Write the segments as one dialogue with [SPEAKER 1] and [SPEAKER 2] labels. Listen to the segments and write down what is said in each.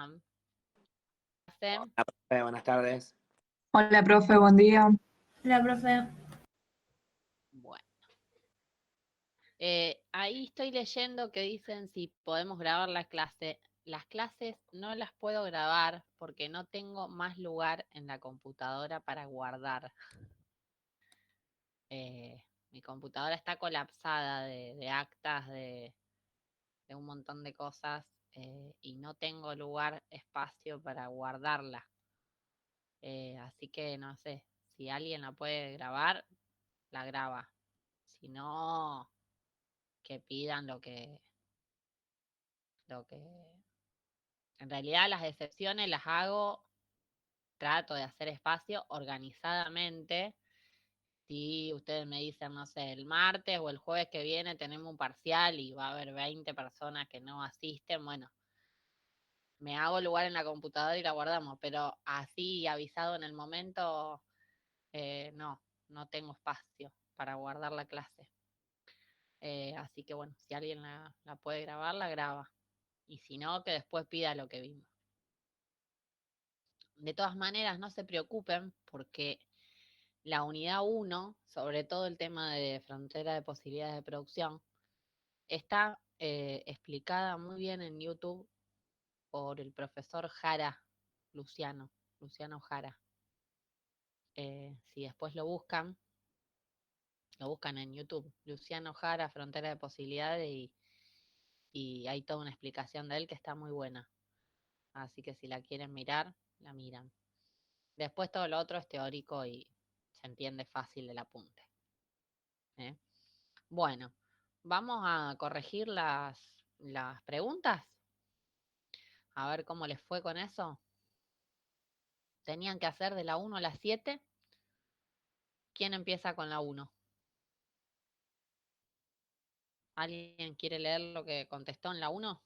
[SPEAKER 1] están? ¿Hacen?
[SPEAKER 2] Hola, profe, buenas tardes.
[SPEAKER 3] Hola, profe, buen día.
[SPEAKER 4] Hola, profe.
[SPEAKER 1] Bueno, ahí estoy leyendo que dicen si podemos grabar la clase. Las clases no las puedo grabar porque no tengo más lugar en la computadora para guardar. Mi computadora está colapsada de actas, de un montón de cosas, y no tengo lugar, espacio para guardarla. Así que no sé, si alguien la puede grabar, la graba. Si no, que pidan lo que. En realidad las excepciones las hago, trato de hacer espacio organizadamente. Si ustedes me dicen, no sé, el martes o el jueves que viene tenemos un parcial y va a haber 20 personas que no asisten, bueno, me hago lugar en la computadora y la guardamos, pero así avisado en el momento, no tengo espacio para guardar la clase. Así que bueno, si alguien la puede grabar, la graba. Y si no, que después pida lo que vimos. De todas maneras, no se preocupen porque la unidad 1, sobre todo el tema de frontera de posibilidades de producción, está explicada muy bien en YouTube por el profesor Jara, Luciano Jara. Si después lo buscan en YouTube, Luciano Jara, frontera de posibilidades, y hay toda una explicación de él que está muy buena. Así que si la quieren mirar, la miran. Después todo lo otro es teórico y se entiende fácil el apunte. Bueno, vamos a corregir las preguntas. A ver cómo les fue con eso. Tenían que hacer de la 1 a la 7. ¿Quién empieza con la 1? ¿Alguien quiere leer lo que contestó en la 1?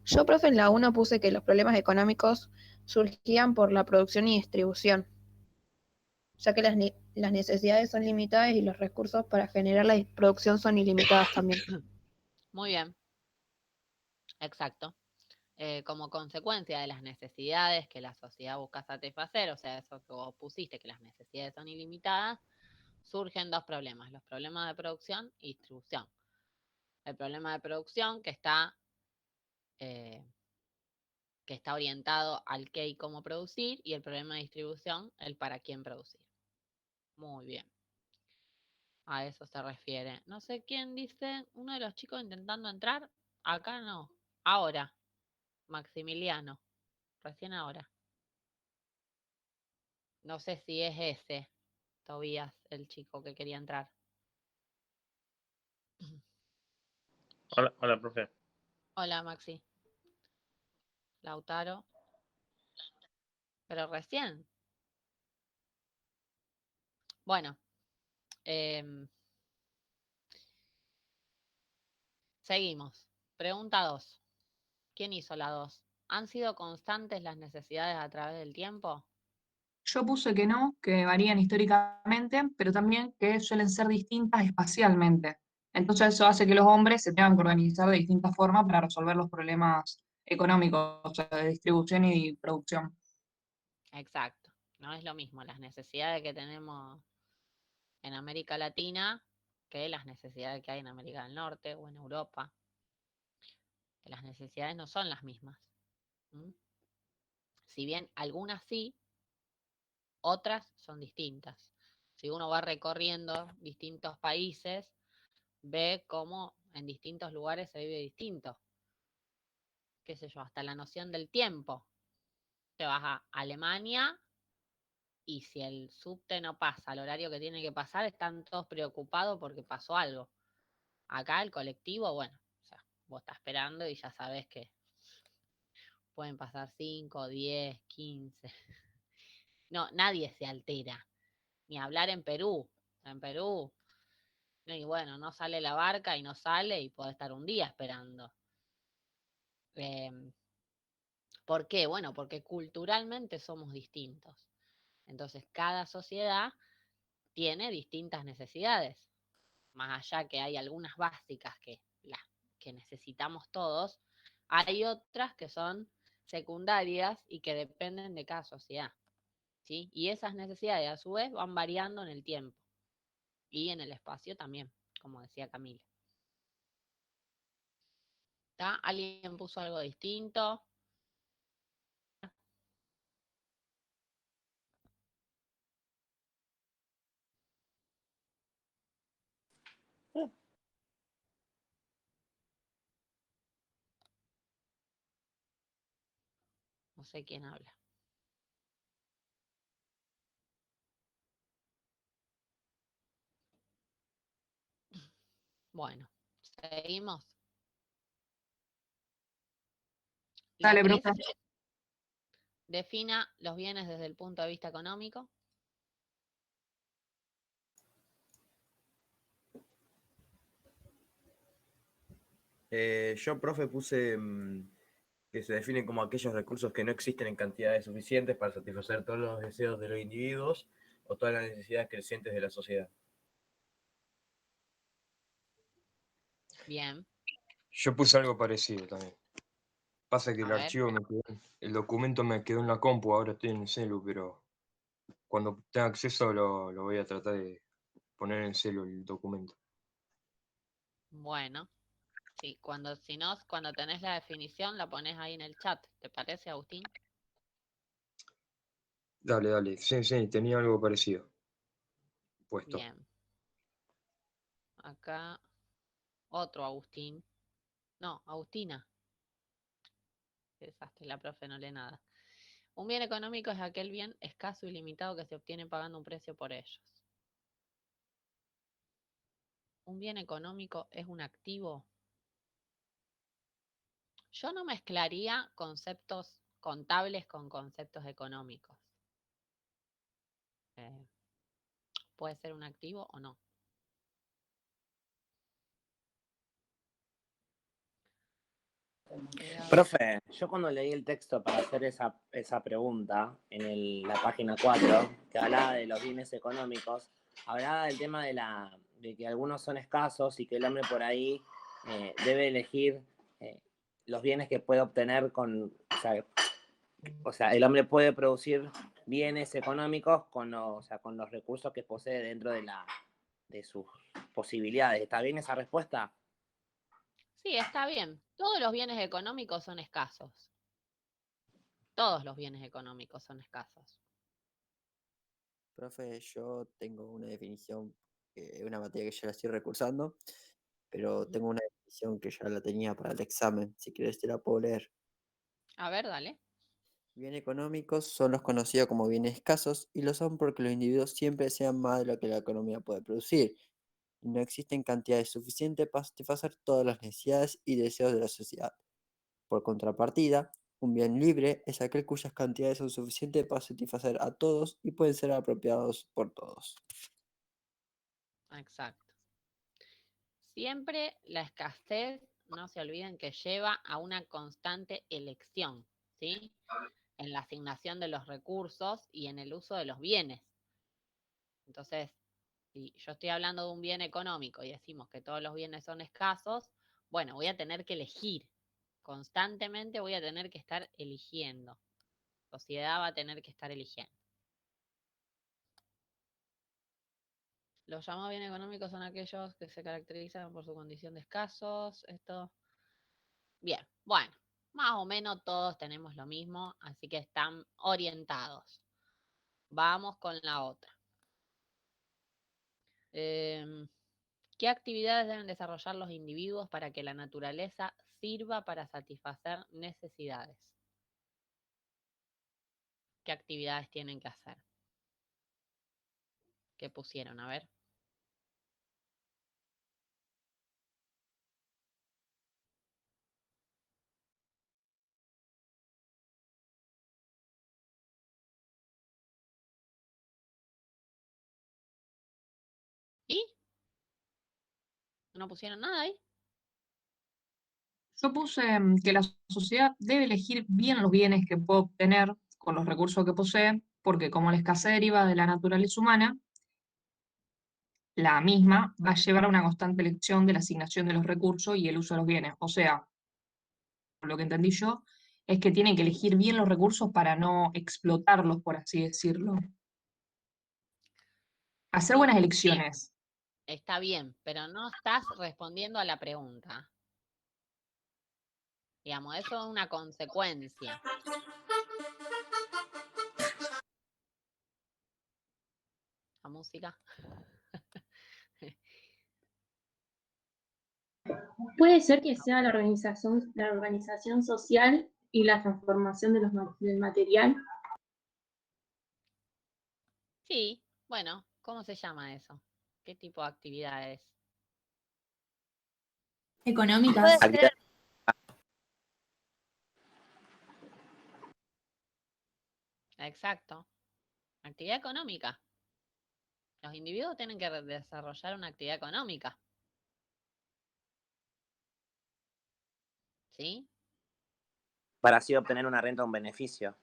[SPEAKER 4] Yo, profe, en la 1 puse que los problemas económicos surgían por la producción y distribución, ya que las necesidades son limitadas y los recursos para generar la producción son ilimitados también.
[SPEAKER 1] Muy bien, exacto. Como consecuencia de las necesidades que la sociedad busca satisfacer, o sea, eso que vos pusiste, que las necesidades son ilimitadas, surgen dos problemas, los problemas de producción y distribución. El problema de producción eh, que está orientado al qué y cómo producir, y el problema de distribución, el para quién producir. Muy bien. A eso se refiere. No sé quién dice, uno de los chicos intentando entrar. Acá no. Ahora. Maximiliano. Recién ahora. No sé si es ese, Tobías, el chico que quería entrar.
[SPEAKER 5] Hola, profe.
[SPEAKER 1] Hola, Maxi. Lautaro. Pero recién. Bueno. Seguimos. Pregunta 2. ¿Quién hizo la 2? ¿Han sido constantes las necesidades a través del tiempo?
[SPEAKER 3] Yo puse que no, que varían históricamente, pero también que suelen ser distintas espacialmente. Entonces eso hace que los hombres se tengan que organizar de distintas formas para resolver los problemas económicos, o sea, de distribución y producción.
[SPEAKER 1] Exacto. No es lo mismo las necesidades que tenemos en América Latina que las necesidades que hay en América del Norte o en Europa. Que las necesidades no son las mismas. ¿Mm? Si bien algunas sí, otras son distintas. Si uno va recorriendo distintos países, ve cómo en distintos lugares se vive distinto. Qué sé yo, hasta la noción del tiempo. Te vas a Alemania y si el subte no pasa al horario que tiene que pasar, están todos preocupados porque pasó algo. Acá el colectivo, bueno, o sea, vos estás esperando y ya sabés que pueden pasar 5, 10, 15. No, nadie se altera. Ni hablar en Perú. En Perú, y bueno, no sale la barca y no sale y puede estar un día esperando. ¿Por qué? Bueno, porque culturalmente somos distintos. Entonces, cada sociedad tiene distintas necesidades. Más allá que hay algunas básicas las que necesitamos todos, hay otras que son secundarias y que dependen de cada sociedad. ¿Sí? Y esas necesidades a su vez van variando en el tiempo y en el espacio también, como decía Camila. ¿Está? ¿Alguien puso algo distinto? No sé quién habla. Bueno, seguimos. La
[SPEAKER 3] Dale,
[SPEAKER 1] 3
[SPEAKER 3] profe.
[SPEAKER 1] defina los bienes desde el punto de vista económico.
[SPEAKER 2] Yo, profe, puse que se definen como aquellos recursos que no existen en cantidades suficientes para satisfacer todos los deseos de los individuos o todas las necesidades crecientes de la sociedad.
[SPEAKER 1] Bien,
[SPEAKER 5] Yo puse algo parecido también. Pasa que
[SPEAKER 1] a
[SPEAKER 5] el
[SPEAKER 1] ver.
[SPEAKER 5] archivo el documento me quedó en la compu, ahora estoy en el celu, pero cuando tenga acceso lo voy a tratar de poner en el celu el documento.
[SPEAKER 1] Bueno, sí, si no, cuando tenés la definición la pones ahí en el chat. ¿Te parece, Agustín?
[SPEAKER 5] Dale, dale. Sí, sí, tenía algo parecido puesto.
[SPEAKER 1] Bien. Acá otro Agustín. No, Agustina. Qué desastre, la profe no lee nada. Un bien económico es aquel bien escaso y limitado que se obtiene pagando un precio por ellos. Un bien económico es un activo. Yo no mezclaría conceptos contables con conceptos económicos. Eh, ¿Puede ser un activo o no?
[SPEAKER 6] Profe, yo cuando leí el texto para hacer esa pregunta la página 4, que hablaba de los bienes económicos, hablaba del tema de que algunos son escasos y que el hombre por ahí debe elegir los bienes que puede obtener o sea, el hombre puede producir bienes económicos con los recursos que posee dentro de sus posibilidades. ¿Está bien esa respuesta?
[SPEAKER 1] Sí, está bien. Todos los bienes económicos son escasos. Todos los bienes económicos son escasos.
[SPEAKER 7] Profe, yo tengo una definición, es una materia que ya la estoy recursando, pero tengo una definición que ya la tenía para el examen. Si quieres te la puedo leer.
[SPEAKER 1] A ver, dale.
[SPEAKER 7] Bienes económicos son los conocidos como bienes escasos y lo son porque los individuos siempre desean más de lo que la economía puede producir. Y no existen cantidades suficientes para satisfacer todas las necesidades y deseos de la sociedad. Por contrapartida, un bien libre es aquel cuyas cantidades son suficientes para satisfacer a todos y pueden ser apropiados por todos.
[SPEAKER 1] Exacto. Siempre la escasez, no se olviden que lleva a una constante elección, ¿sí? En la asignación de los recursos y en el uso de los bienes. Entonces, si yo estoy hablando de un bien económico y decimos que todos los bienes son escasos, bueno, voy a tener que elegir. Constantemente voy a tener que estar eligiendo. La sociedad va a tener que estar eligiendo. Los llamados bienes económicos son aquellos que se caracterizan por su condición de escasos. Esto. Bien, bueno, más o menos todos tenemos lo mismo, así que están orientados. Vamos con la otra. ¿Qué actividades deben desarrollar los individuos para que la naturaleza sirva para satisfacer necesidades? ¿Qué actividades tienen que hacer? ¿Qué pusieron? A ver. ¿Y? ¿No pusieron nada ahí?
[SPEAKER 3] Yo puse que la sociedad debe elegir bien los bienes que puede obtener con los recursos que posee, porque como la escasez deriva de la naturaleza humana, la misma va a llevar a una constante elección de la asignación de los recursos y el uso de los bienes. O sea, por lo que entendí yo, es que tienen que elegir bien los recursos para no explotarlos, por así decirlo. Hacer buenas
[SPEAKER 1] Sí,
[SPEAKER 3] elecciones.
[SPEAKER 1] está bien, pero no estás respondiendo a la pregunta. Digamos, eso es una consecuencia. La música.
[SPEAKER 8] Puede ser que sea la organización social y la transformación del material.
[SPEAKER 1] Sí, bueno, ¿cómo se llama eso? ¿Qué tipo de actividad es?
[SPEAKER 9] Económicas.
[SPEAKER 6] Actividad-
[SPEAKER 1] Exacto. Actividad económica. Los individuos tienen que desarrollar una actividad económica. ¿Sí?
[SPEAKER 6] Para así obtener una renta o un beneficio.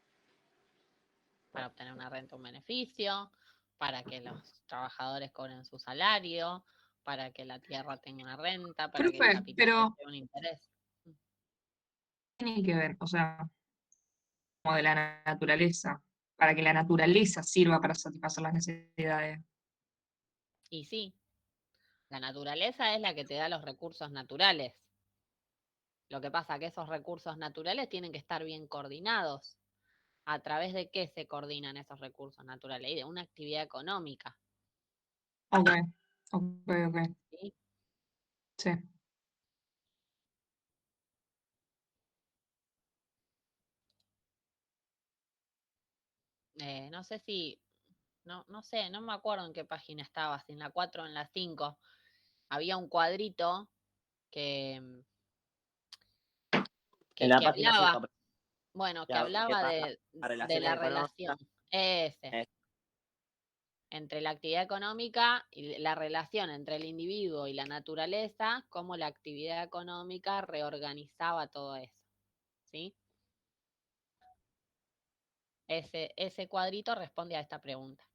[SPEAKER 1] Para obtener una renta o un beneficio, para que los trabajadores cobren su salario, para que la tierra tenga una renta, para que el
[SPEAKER 3] Profe,
[SPEAKER 1] capital
[SPEAKER 3] pero
[SPEAKER 1] reciba un interés.
[SPEAKER 3] tiene que ver, o sea, como de la naturaleza, para que la naturaleza sirva para satisfacer las necesidades.
[SPEAKER 1] Y sí, la naturaleza es la que te da los recursos naturales. Lo que pasa es que esos recursos naturales tienen que estar bien coordinados. ¿A través de qué se coordinan esos recursos naturales? Y de una actividad económica.
[SPEAKER 3] Ok, ok.
[SPEAKER 1] ¿Sí?
[SPEAKER 3] Sí.
[SPEAKER 1] No sé si, no sé, no me acuerdo en qué página estaba, si en la 4 o en la 5. Había un cuadrito que,
[SPEAKER 6] En
[SPEAKER 1] que,
[SPEAKER 6] la
[SPEAKER 1] que
[SPEAKER 6] página
[SPEAKER 1] hablaba,
[SPEAKER 6] 5,
[SPEAKER 1] bueno, que
[SPEAKER 6] que
[SPEAKER 1] hablaba
[SPEAKER 6] pasa las
[SPEAKER 1] de
[SPEAKER 6] relaciones
[SPEAKER 1] la
[SPEAKER 6] económicas.
[SPEAKER 1] relación. Ese. Entre la actividad económica y la relación entre el individuo y la naturaleza, cómo la actividad económica reorganizaba todo eso, ¿sí? Ese cuadrito responde a esta pregunta.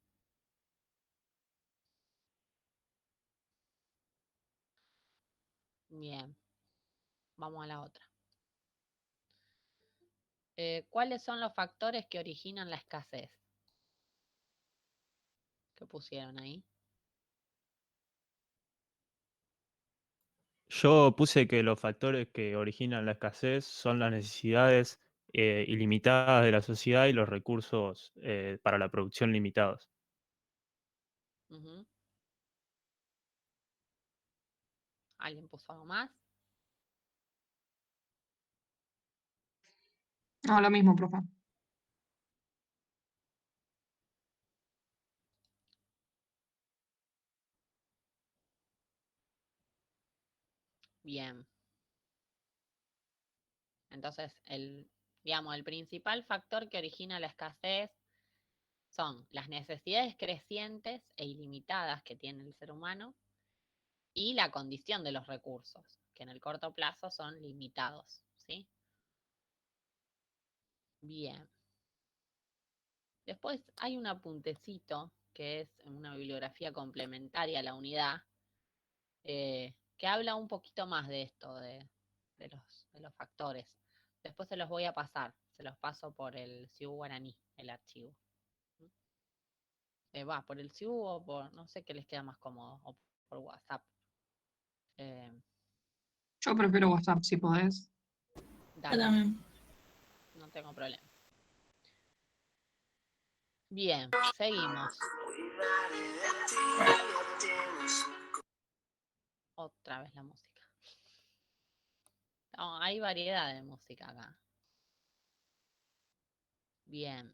[SPEAKER 1] Bien, vamos a la otra. ¿Cuáles son los factores que originan la escasez? ¿Qué pusieron ahí?
[SPEAKER 10] Yo puse que los factores que originan la escasez son las necesidades ilimitadas de la sociedad y los recursos para la producción limitados.
[SPEAKER 1] Ujú. ¿Alguien puso algo más?
[SPEAKER 3] No, lo mismo, profe.
[SPEAKER 1] Bien. Entonces, digamos, el principal factor que origina la escasez son las necesidades crecientes e ilimitadas que tiene el ser humano y la condición de los recursos, que en el corto plazo son limitados, ¿sí? Bien. Después hay un apuntecito que es una bibliografía complementaria a la unidad, que habla un poquito más de esto, de los factores. Después se los voy a pasar, se los paso por el CIU Guaraní, el archivo. Por el CIU o por, no sé qué les queda más cómodo, o por WhatsApp.
[SPEAKER 3] Yo prefiero WhatsApp si podés.
[SPEAKER 9] Yo
[SPEAKER 1] Dale,
[SPEAKER 9] también.
[SPEAKER 1] no tengo problema. Bien, seguimos. Otra vez la música. No, hay variedad de música acá. Bien.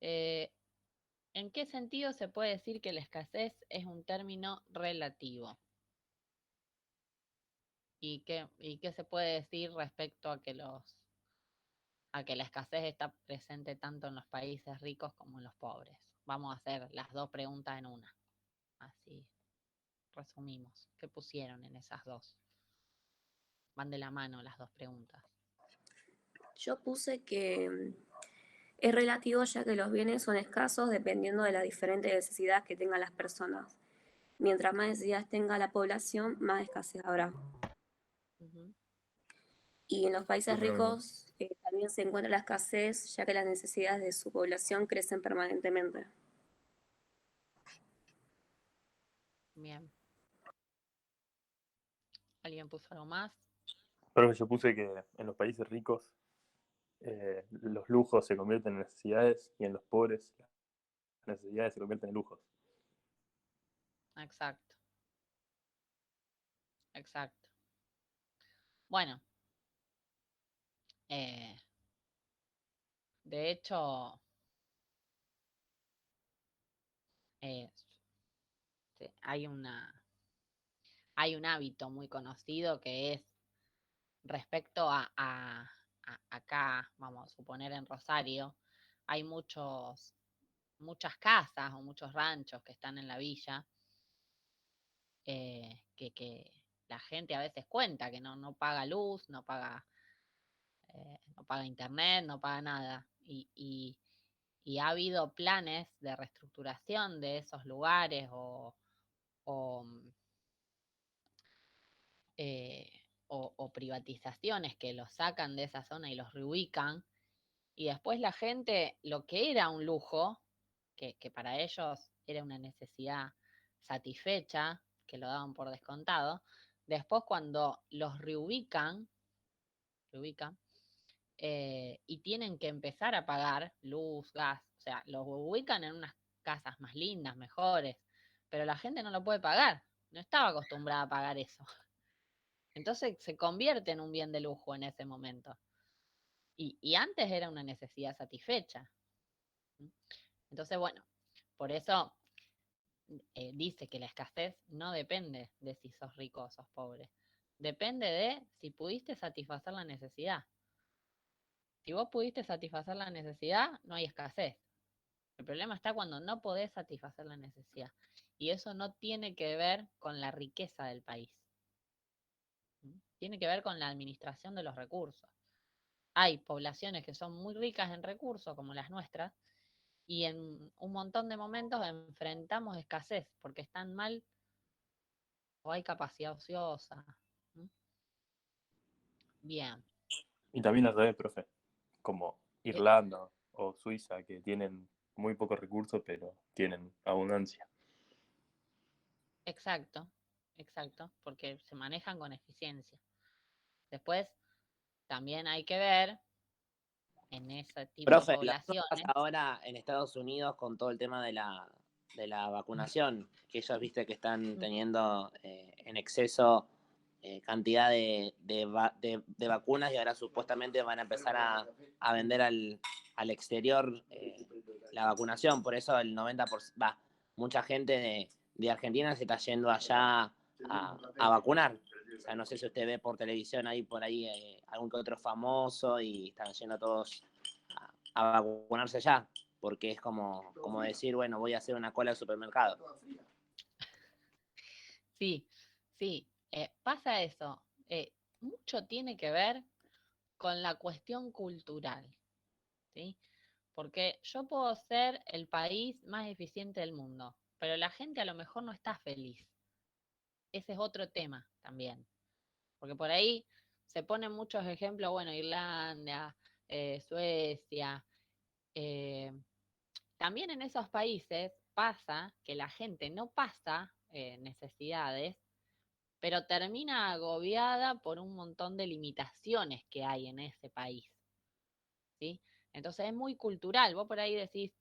[SPEAKER 1] ¿En qué sentido se puede decir que la escasez es un término relativo? ¿Y qué se puede decir respecto a que la escasez está presente tanto en los países ricos como en los pobres? Vamos a hacer las dos preguntas en una. Así resumimos. ¿Qué pusieron en esas dos? Van de la mano las dos preguntas.
[SPEAKER 9] Yo puse que es relativo ya que los bienes son escasos dependiendo de las diferentes necesidades que tengan las personas. Mientras más necesidades tenga la población, más escasez habrá.
[SPEAKER 1] Ujú.
[SPEAKER 9] Y en los países
[SPEAKER 2] Opino lo mismo.
[SPEAKER 9] ricos también se encuentra la escasez, ya que las necesidades de su población crecen permanentemente.
[SPEAKER 1] Bien. ¿Alguien puso algo más?
[SPEAKER 11] Pero yo puse que en los países ricos los lujos se convierten en necesidades y en los pobres las necesidades se convierten en lujos.
[SPEAKER 1] Exacto. Exacto. Bueno, de hecho, sí, hay un hábito muy conocido que es respecto a acá, vamos a suponer en Rosario, hay muchas casas o muchos ranchos que están en la villa, que la gente a veces cuenta que no paga luz, no paga internet, no paga nada. Y ha habido planes de reestructuración de esos lugares o, o privatizaciones que los sacan de esa zona y los reubican. Y después la gente, lo que era un lujo, que para ellos era una necesidad satisfecha, que lo daban por descontado, después cuando los reubican y tienen que empezar a pagar luz, gas, o sea, los ubican en unas casas más lindas, mejores, pero la gente no lo puede pagar, no estaba acostumbrada a pagar eso. Entonces se convierte en un bien de lujo en ese momento. Y antes era una necesidad satisfecha. Entonces, bueno, por eso dice que la escasez no depende de si sos rico o sos pobre. Depende de si pudiste satisfacer la necesidad. Si vos pudiste satisfacer la necesidad, no hay escasez. El problema está cuando no podés satisfacer la necesidad. Y eso no tiene que ver con la riqueza del país. Tiene que ver con la administración de los recursos. Hay poblaciones que son muy ricas en recursos, como las nuestras, y en un montón de momentos enfrentamos escasez porque están mal o hay capacidad ociosa. Bien.
[SPEAKER 11] Y también al revés, profe, como Irlanda o Suiza, que tienen muy pocos recursos, pero tienen abundancia.
[SPEAKER 1] Exacto, porque se manejan con eficiencia. Después, también hay que ver en ese tipo de
[SPEAKER 6] Profe, las
[SPEAKER 1] poblaciones.
[SPEAKER 6] cosas ahora en Estados Unidos con todo el tema de la vacunación, que ellos viste que están teniendo en exceso cantidad de vacunas y ahora supuestamente van a empezar a vender al exterior la vacunación, por eso el 90%, mucha gente de Argentina se está yendo allá a vacunar. O sea, no sé si usted ve por televisión ahí por ahí algún que otro famoso y están yendo todos a vacunarse allá, porque es como decir, bueno, voy a hacer una cola de supermercado.
[SPEAKER 1] Sí, pasa eso. Mucho tiene que ver con la cuestión cultural, ¿sí? Porque yo puedo ser el país más eficiente del mundo, pero la gente a lo mejor no está feliz. Ese es otro tema también. Porque por ahí se ponen muchos ejemplos, bueno, Irlanda, Suecia. También en esos países pasa que la gente no pasa necesidades, pero termina agobiada por un montón de limitaciones que hay en ese país, ¿sí? Entonces es muy cultural. Vos por ahí decís,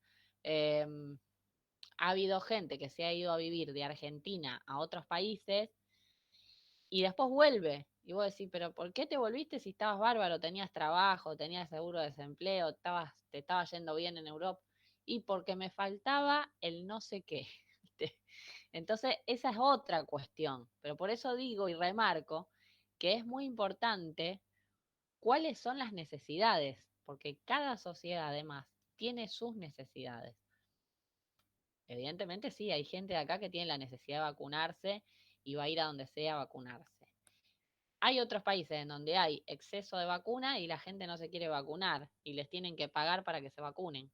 [SPEAKER 1] ha habido gente que se ha ido a vivir de Argentina a otros países y después vuelve. Y vos decís, pero ¿por qué te volviste si estabas bárbaro, tenías trabajo, tenías seguro de desempleo, te estaba yendo bien en Europa? Y porque me faltaba el no sé qué. Entonces, esa es otra cuestión. Pero por eso digo y remarco que es muy importante cuáles son las necesidades, porque cada sociedad además tiene sus necesidades. Evidentemente sí, hay gente de acá que tiene la necesidad de vacunarse y va a ir a donde sea a vacunarse. hay otros países en donde hay exceso de vacuna y la gente no se quiere vacunar y les tienen que pagar para que se vacunen.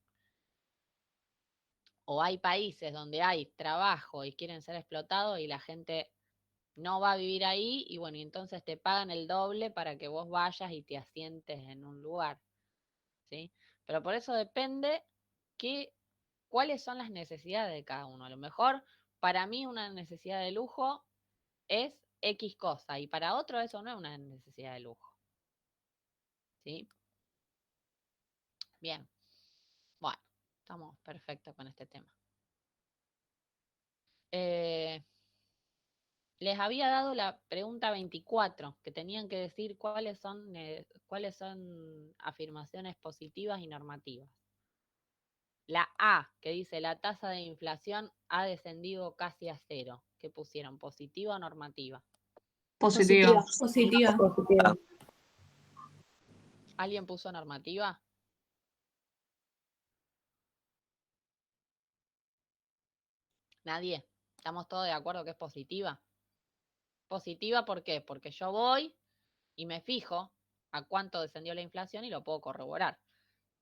[SPEAKER 1] O hay países donde hay trabajo y quieren ser explotados y la gente no va a vivir ahí y bueno, y entonces te pagan el doble para que vos vayas y te asientes en un lugar, ¿sí? Pero por eso depende cuáles son las necesidades de cada uno. A lo mejor para mí una necesidad de lujo es X cosa y para otro eso no es una necesidad de lujo, ¿sí? Bien, bueno, estamos perfectos con este tema. Les había dado la pregunta 24, que tenían que decir cuáles son afirmaciones positivas y normativas. La A, que dice la tasa de inflación ha descendido casi a cero. ¿Qué pusieron? ¿Positiva o normativa?
[SPEAKER 3] Positiva.
[SPEAKER 8] Positiva.
[SPEAKER 1] ¿Alguien puso normativa? Nadie. ¿Estamos todos de acuerdo que es positiva? Positiva, ¿por qué? Porque yo voy y me fijo a cuánto descendió la inflación y lo puedo corroborar.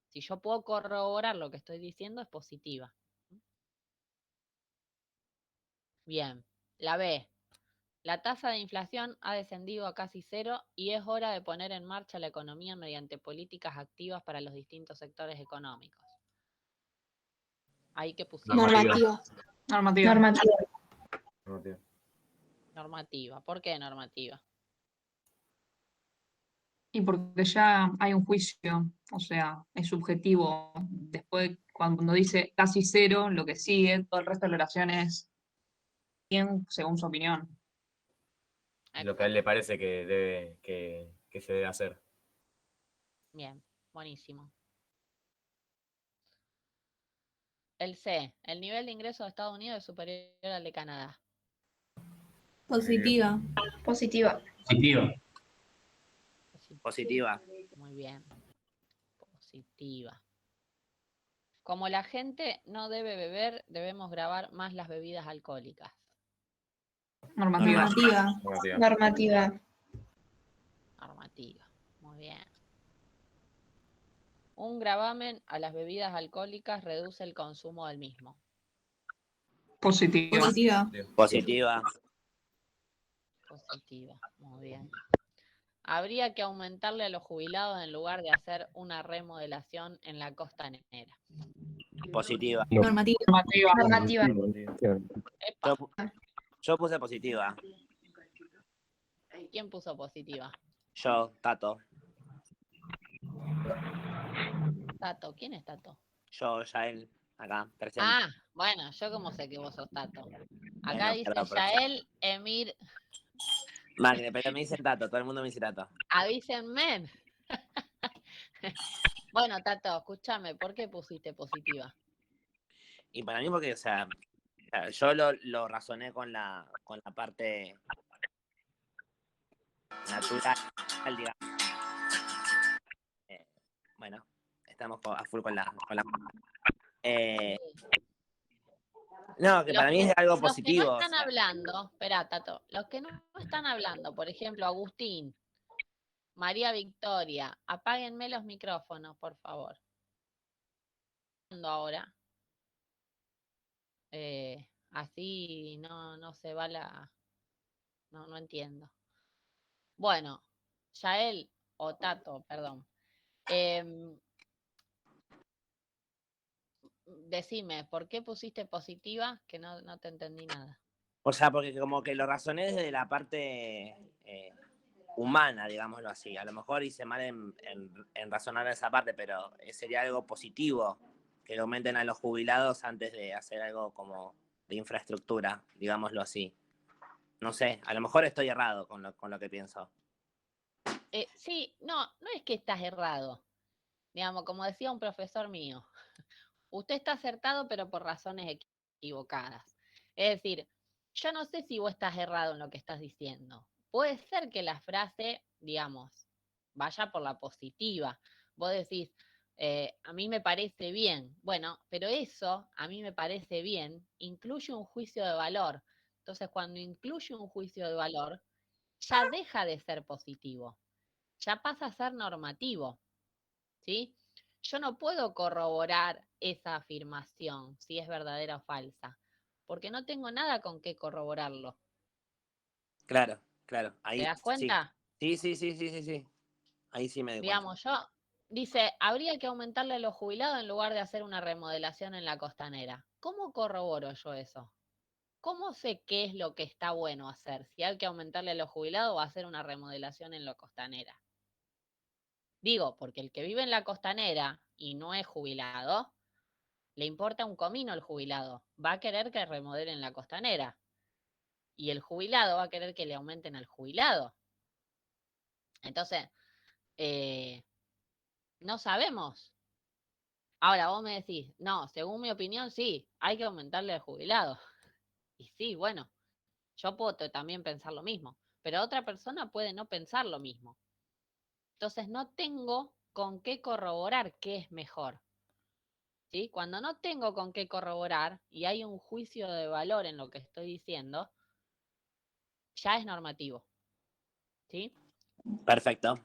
[SPEAKER 1] Si yo puedo corroborar lo que estoy diciendo, es positiva. Bien. La B. La tasa de inflación ha descendido a casi cero y es hora de poner en marcha la economía mediante políticas activas para los distintos sectores económicos. ¿Ahí qué pusieron?
[SPEAKER 8] Normativa.
[SPEAKER 3] Normativa.
[SPEAKER 2] Normativa.
[SPEAKER 1] Normativa. ¿Por qué normativa?
[SPEAKER 3] Y porque ya hay un juicio, o sea, es subjetivo. Después, cuando dice casi cero, lo que sigue, todo el resto de la oración es bien según su opinión.
[SPEAKER 2] Lo que a él le parece que se debe hacer.
[SPEAKER 1] Bien, buenísimo. El C. El nivel de ingreso de Estados Unidos es superior al de Canadá.
[SPEAKER 8] Positiva.
[SPEAKER 4] Positiva.
[SPEAKER 6] Positiva.
[SPEAKER 1] Muy bien. Positiva. Como la gente no debe beber, debemos grabar más las bebidas alcohólicas.
[SPEAKER 3] Normativa.
[SPEAKER 4] Normativa.
[SPEAKER 1] Normativa. Muy bien. Un gravamen a las bebidas alcohólicas reduce el consumo del mismo.
[SPEAKER 3] Positiva.
[SPEAKER 6] Positiva.
[SPEAKER 1] Positiva. Muy bien. Habría que aumentarle a los jubilados en lugar de hacer una remodelación en la costanera.
[SPEAKER 6] Positiva.
[SPEAKER 8] Normativa.
[SPEAKER 3] Normativa.
[SPEAKER 1] Epa,
[SPEAKER 6] Yo puse positiva.
[SPEAKER 1] ¿quién puso positiva?
[SPEAKER 6] Yo, Tato.
[SPEAKER 1] Tato, ¿quién es Tato?
[SPEAKER 6] Yo, Yael, acá, presente.
[SPEAKER 1] Ah, bueno, yo como sé que vos sos Tato. Acá
[SPEAKER 6] Bueno,
[SPEAKER 1] dice
[SPEAKER 6] perdón,
[SPEAKER 1] Yael, Emir,
[SPEAKER 6] Magre, pero me dicen Tato, todo el mundo me dice Tato.
[SPEAKER 1] avísenme. Bueno, Tato, escúchame, ¿por qué pusiste positiva?
[SPEAKER 6] Y para mí porque, o sea, yo lo razoné con la parte natural, digamos. Bueno, estamos a full con la no, que para mí es algo positivo.
[SPEAKER 1] Los que no están hablando, espera, Tato, los que no están hablando, por ejemplo, Agustín, María Victoria, apáguenme los micrófonos, por favor. Ahora. Así no se va la... No entiendo. Bueno, Yael, o Tato, perdón. Decime, ¿por qué pusiste positiva? Que no te entendí nada.
[SPEAKER 6] O sea, porque como que lo razoné desde la parte humana, digámoslo así. A lo mejor hice mal en razonar esa parte, pero sería algo positivo que aumenten a los jubilados antes de hacer algo como de infraestructura, digámoslo así. No sé, a lo mejor estoy errado con lo que pienso.
[SPEAKER 1] Sí, no es que estás errado. Digamos, como decía un profesor mío, usted está acertado, pero por razones equivocadas. Es decir, yo no sé si vos estás errado en lo que estás diciendo. Puede ser que la frase, digamos, vaya por la positiva. Vos decís, a mí me parece bien. Bueno, pero eso, a mí me parece bien, incluye un juicio de valor. Entonces, cuando incluye un juicio de valor, ya deja de ser positivo, ya pasa a ser normativo, ¿sí? Yo no puedo corroborar esa afirmación, si es verdadera o falsa, porque no tengo nada con qué corroborarlo.
[SPEAKER 6] Claro.
[SPEAKER 1] ¿Te
[SPEAKER 6] Ahí
[SPEAKER 1] das
[SPEAKER 6] sí.
[SPEAKER 1] cuenta?
[SPEAKER 6] Sí. Ahí sí me doy cuenta.
[SPEAKER 1] Digamos, dice, habría que aumentarle a los jubilados en lugar de hacer una remodelación en la costanera. ¿Cómo corroboro yo eso? ¿Cómo sé qué es lo que está bueno hacer? Si hay que aumentarle a los jubilados o hacer una remodelación en la costanera. Digo, porque el que vive en la costanera y no es jubilado, le importa un comino el jubilado. Va a querer que remodelen la costanera. Y el jubilado va a querer que le aumenten al jubilado. Entonces, no sabemos. Ahora vos me decís, no, según mi opinión, sí, hay que aumentarle al jubilado. Y sí, bueno, yo puedo también pensar lo mismo, pero otra persona puede no pensar lo mismo. Entonces no tengo con qué corroborar qué es mejor. ¿Sí? Cuando no tengo con qué corroborar y hay un juicio de valor en lo que estoy diciendo, ya es normativo. ¿Sí?
[SPEAKER 6] Perfecto.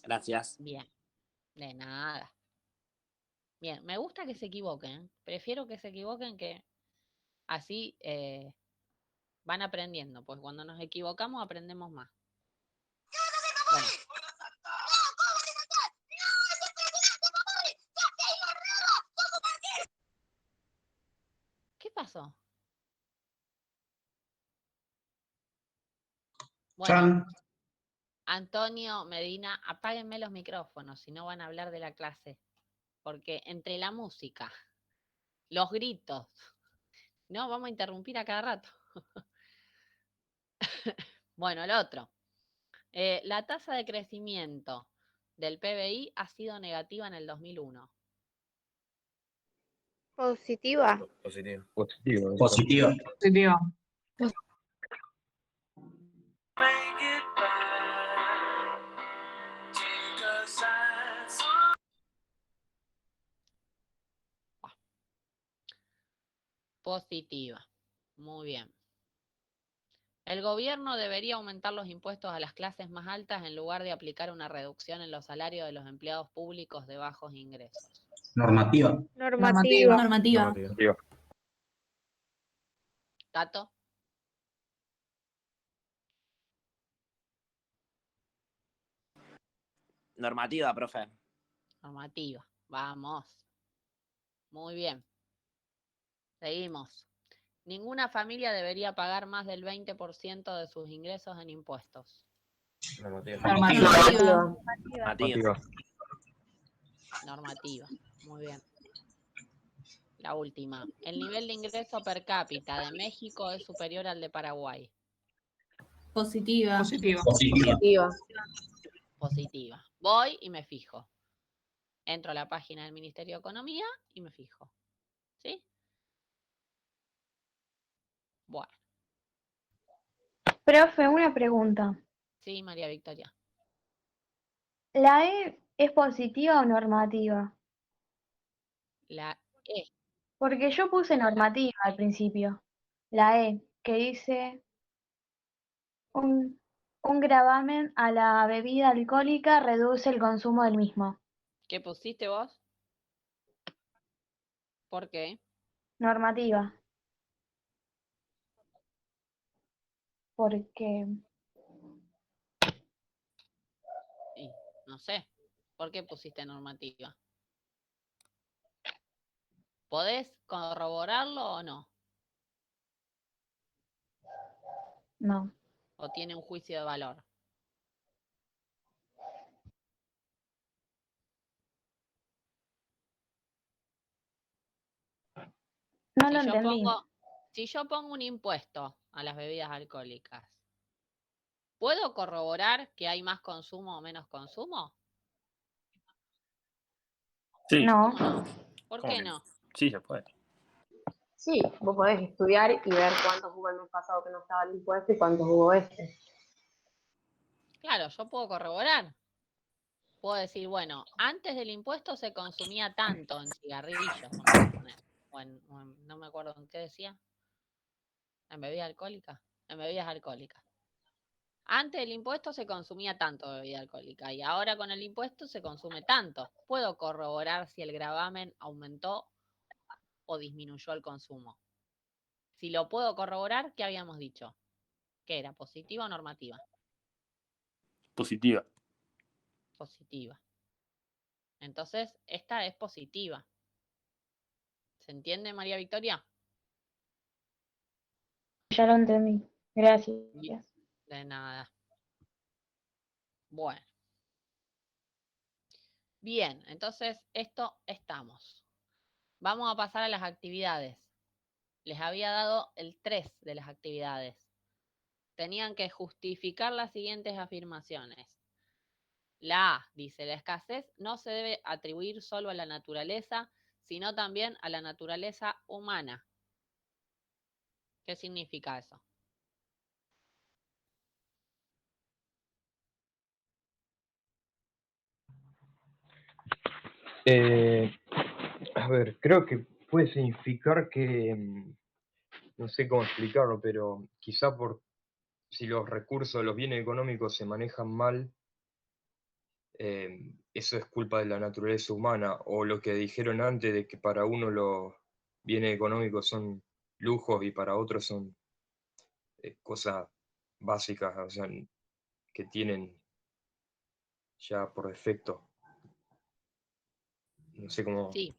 [SPEAKER 6] Gracias.
[SPEAKER 1] Bien, de nada. Bien, me gusta que se equivoquen. Prefiero que se equivoquen que así van aprendiendo, pues cuando nos equivocamos aprendemos más. Bueno. ¿Qué pasó? Bueno, Antonio Medina, apáguenme los micrófonos, si no van a hablar de la clase. Porque entre la música, los gritos, no, vamos a interrumpir a cada rato. Bueno, el otro. La tasa de crecimiento del PBI ha sido negativa en el 2001.
[SPEAKER 4] Positiva.
[SPEAKER 2] Positivo.
[SPEAKER 5] Positivo.
[SPEAKER 1] Positiva. Muy bien. El gobierno debería aumentar los impuestos a las clases más altas en lugar de aplicar una reducción en los salarios de los empleados públicos de bajos ingresos.
[SPEAKER 12] Normativa.
[SPEAKER 4] Normativa.
[SPEAKER 1] ¿Tato?
[SPEAKER 6] Normativa, profe.
[SPEAKER 1] Normativa. Vamos. Muy bien. Seguimos. Ninguna familia debería pagar más del 20% de sus ingresos en impuestos. Normativa. Muy bien. La última. El nivel de ingreso per cápita de México es superior al de Paraguay.
[SPEAKER 8] Positiva.
[SPEAKER 1] Positiva. Voy y me fijo. Entro a la página del Ministerio de Economía y me fijo. ¿Sí? Bueno.
[SPEAKER 13] Profe, una pregunta.
[SPEAKER 1] Sí, María Victoria.
[SPEAKER 13] ¿La E es positiva o normativa?
[SPEAKER 1] La E.
[SPEAKER 13] Porque yo puse normativa al principio. La E, que dice un gravamen a la bebida alcohólica reduce el consumo del mismo.
[SPEAKER 1] ¿Qué pusiste vos? ¿Por qué?
[SPEAKER 13] Normativa. Porque
[SPEAKER 1] Sí, no sé. ¿Por qué pusiste normativa? ¿Podés corroborarlo o no?
[SPEAKER 13] no.
[SPEAKER 1] ¿O tiene un juicio de valor?
[SPEAKER 13] No lo entendí.
[SPEAKER 1] Si yo pongo un impuesto a las bebidas alcohólicas, ¿puedo corroborar que hay más consumo o menos consumo?
[SPEAKER 11] Sí.
[SPEAKER 13] No.
[SPEAKER 1] ¿Por
[SPEAKER 11] ¿Cómo
[SPEAKER 1] qué
[SPEAKER 11] que
[SPEAKER 1] no?
[SPEAKER 11] Sí, se puede.
[SPEAKER 14] Sí, vos podés estudiar y ver cuántos hubo el mes pasado que no estaba el impuesto y cuántos hubo este.
[SPEAKER 1] Claro, yo puedo corroborar. Puedo decir, bueno, antes del impuesto se consumía tanto en cigarrillos, vamos a poner. No me acuerdo en qué decía. ¿En bebidas alcohólicas? En bebidas alcohólicas. Antes del impuesto se consumía tanto de bebida alcohólica y ahora con el impuesto se consume tanto. ¿Puedo corroborar si el gravamen aumentó o disminuyó el consumo? Si lo puedo corroborar, ¿qué habíamos dicho? ¿Qué era? ¿Positiva o normativa?
[SPEAKER 11] Positiva.
[SPEAKER 1] Positiva. Entonces, esta es positiva. ¿Se entiende, María Victoria?
[SPEAKER 13] Ya lo entendí. Gracias.
[SPEAKER 1] De nada. Bueno. Bien, entonces esto estamos. Vamos a pasar a las actividades. Les había dado el 3 de las actividades. Tenían que justificar las siguientes afirmaciones. La A dice, la escasez no se debe atribuir solo a la naturaleza, sino también a la naturaleza humana. ¿Qué significa eso?
[SPEAKER 5] A ver, creo que puede significar que, no sé cómo explicarlo, pero quizá por si los recursos, los bienes económicos se manejan mal, eso es culpa de la naturaleza humana, o lo que dijeron antes de que para uno los bienes económicos son lujos y para otros son cosas básicas, o sea, que tienen ya por defecto. No sé cómo.
[SPEAKER 1] Sí.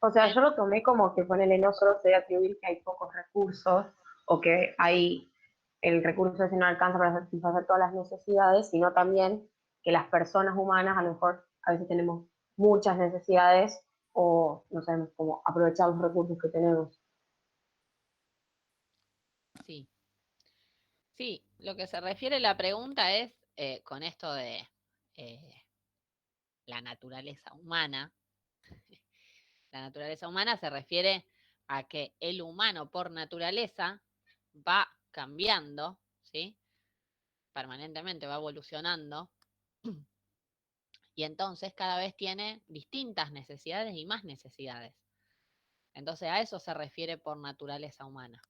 [SPEAKER 14] O sea, yo lo tomé como que ponele no solo se debe atribuir que hay pocos recursos o que hay el recurso ese no alcanza para satisfacer todas las necesidades, sino también que las personas humanas a lo mejor a veces tenemos muchas necesidades o no sabemos cómo aprovechar los recursos que tenemos.
[SPEAKER 1] Sí. Sí, lo que se refiere la pregunta es con esto de la naturaleza humana. La naturaleza humana se refiere a que el humano por naturaleza va cambiando, ¿sí? Permanentemente va evolucionando y entonces cada vez tiene distintas necesidades y más necesidades. Entonces a eso se refiere por naturaleza humana.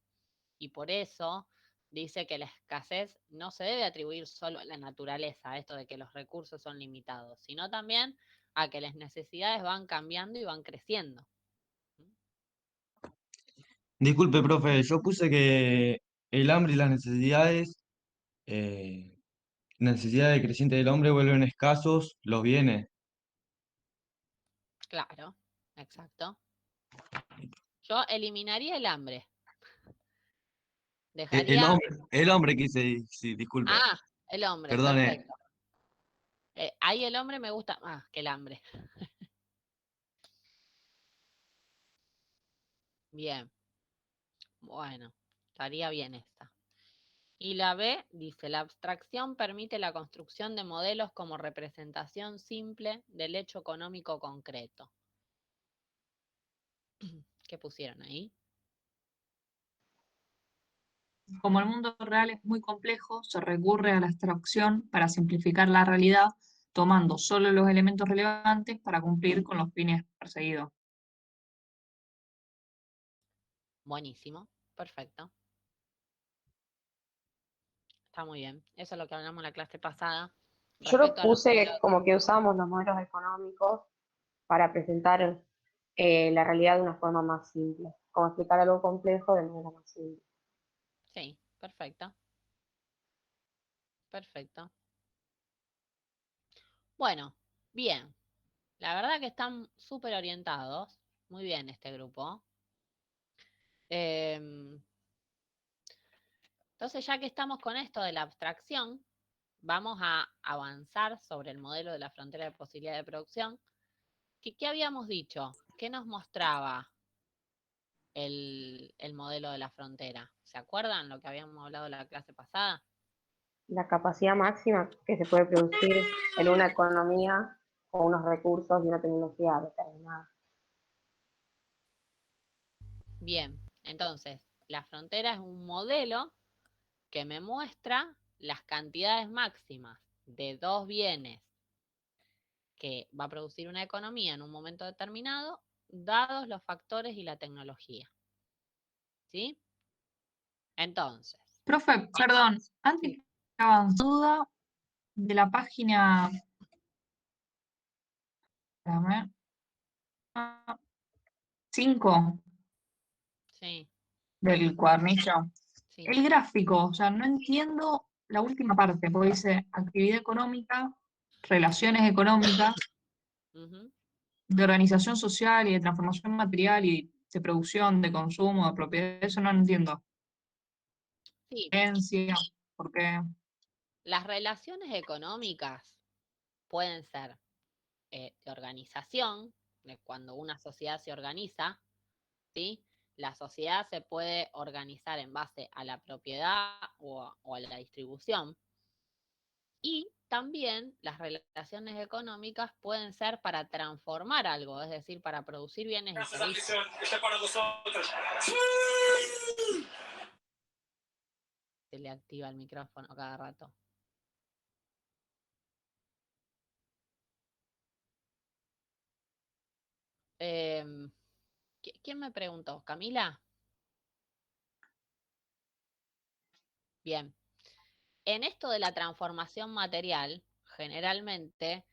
[SPEAKER 1] Y por eso dice que la escasez no se debe atribuir solo a la naturaleza, a esto de que los recursos son limitados, sino también a que las necesidades van cambiando y van creciendo.
[SPEAKER 12] Disculpe, profe, yo puse que el hambre y las necesidades crecientes del hombre vuelven escasos los bienes.
[SPEAKER 1] Claro, exacto. Yo eliminaría el hambre. Dejaría.
[SPEAKER 12] El hombre quise, sí, disculpe,
[SPEAKER 1] Ah, el hombre,
[SPEAKER 12] perdone.
[SPEAKER 1] perfecto. Ahí el hombre me gusta más que el hambre. Bien. Bueno, estaría bien esta. Y la B dice, la abstracción permite la construcción de modelos como representación simple del hecho económico concreto. ¿Qué pusieron ahí?
[SPEAKER 3] Como el mundo real es muy complejo, se recurre a la abstracción para simplificar la realidad, tomando solo los elementos relevantes para cumplir con los fines perseguidos.
[SPEAKER 1] Buenísimo, perfecto. Está muy bien. Eso es lo que hablamos en la clase pasada.
[SPEAKER 14] Yo lo
[SPEAKER 1] Respecto a los
[SPEAKER 14] puse
[SPEAKER 1] modelos.
[SPEAKER 14] como que usamos los modelos económicos para presentar la realidad de una forma más simple, como explicar algo complejo de manera más simple.
[SPEAKER 1] Sí, perfecto. Perfecto. Bueno, bien. La verdad que están súper orientados. Muy bien este grupo. Entonces, ya que estamos con esto de la abstracción, vamos a avanzar sobre el modelo de la frontera de posibilidad de producción. ¿Qué habíamos dicho? ¿Qué nos mostraba el modelo de la frontera? ¿Se acuerdan lo que habíamos hablado en la clase pasada?
[SPEAKER 14] La capacidad máxima que se puede producir en una economía con unos recursos y una tecnología determinada.
[SPEAKER 1] Bien, entonces, la frontera es un modelo que me muestra las cantidades máximas de dos bienes que va a producir una economía en un momento determinado, dados los factores y la tecnología. ¿Sí? Entonces.
[SPEAKER 3] Profe, perdón, antes avanzada de la página 5
[SPEAKER 1] Sí,
[SPEAKER 3] del cuadernillo.
[SPEAKER 1] sí.
[SPEAKER 3] El gráfico, o sea, no entiendo la última parte, porque dice actividad económica, relaciones económicas,
[SPEAKER 1] Ujú.
[SPEAKER 3] de organización social y de transformación material y de producción, de consumo, de propiedad, eso no entiendo.
[SPEAKER 1] Sí,
[SPEAKER 3] ¿Por qué?
[SPEAKER 1] las relaciones económicas pueden ser de organización, de cuando una sociedad se organiza, ¿sí? La sociedad se puede organizar en base a la propiedad o a la distribución. Y también las relaciones económicas pueden ser para transformar algo, es decir, para producir bienes y servicios. Se le activa el micrófono cada rato. ¿Quién me preguntó? ¿Camila? Bien. En esto de la transformación material, generalmente,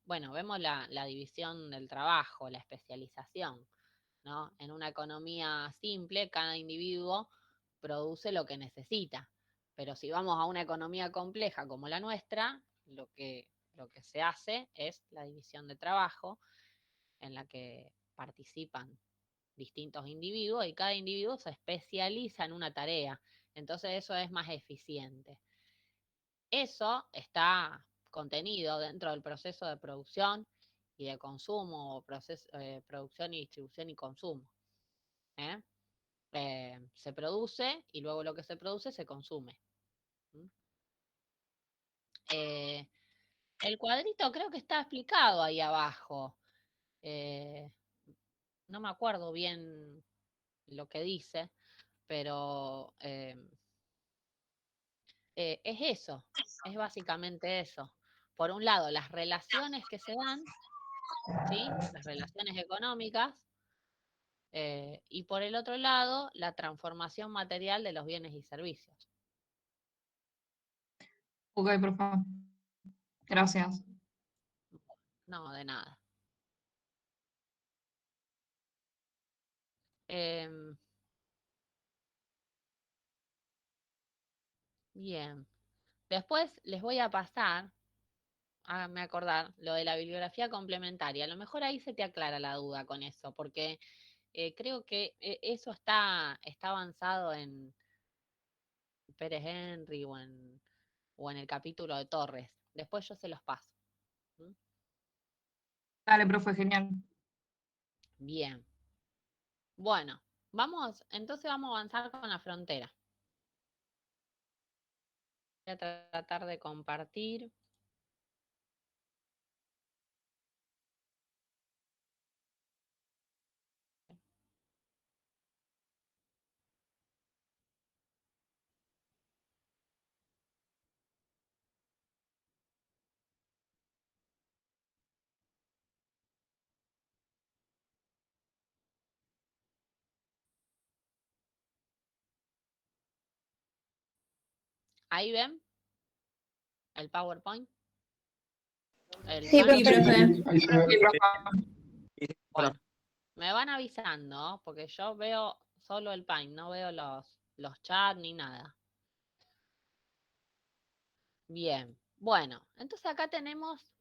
[SPEAKER 1] bueno, vemos la división del trabajo, la especialización, ¿no? En una economía simple, cada individuo produce lo que necesita. Pero si vamos a una economía compleja como la nuestra, lo que se hace es la división de trabajo, en la que participan distintos individuos y cada individuo se especializa en una tarea. Entonces eso es más eficiente. Eso está contenido dentro del proceso de producción y de consumo, o producción y distribución y consumo. ¿eh? Se produce y luego lo que se produce se consume. El cuadrito creo que está explicado ahí abajo. No me acuerdo bien lo que dice, pero es eso, es básicamente eso. Por un lado, las relaciones que se dan, ¿sí? Las relaciones económicas, y por el otro lado, la transformación material de los bienes y servicios.
[SPEAKER 3] Ok, profe. Gracias.
[SPEAKER 1] No, de nada. Bien. Después les voy a pasar, háganme acordar, lo de la bibliografía complementaria. A lo mejor ahí se te aclara la duda con eso, porque creo que eso está avanzado en Pérez Henry o en el capítulo de Torres. Después yo se los paso.
[SPEAKER 3] Dale, profe, genial.
[SPEAKER 1] Bien. Bueno, entonces vamos a avanzar con la frontera. Voy a tratar de compartir. ¿Ahí ven el PowerPoint?
[SPEAKER 4] Sí,
[SPEAKER 1] Chat.
[SPEAKER 4] profe.
[SPEAKER 1] Bueno, me van avisando, porque yo veo solo el Paint, no veo los chats ni nada. Bien, bueno, entonces acá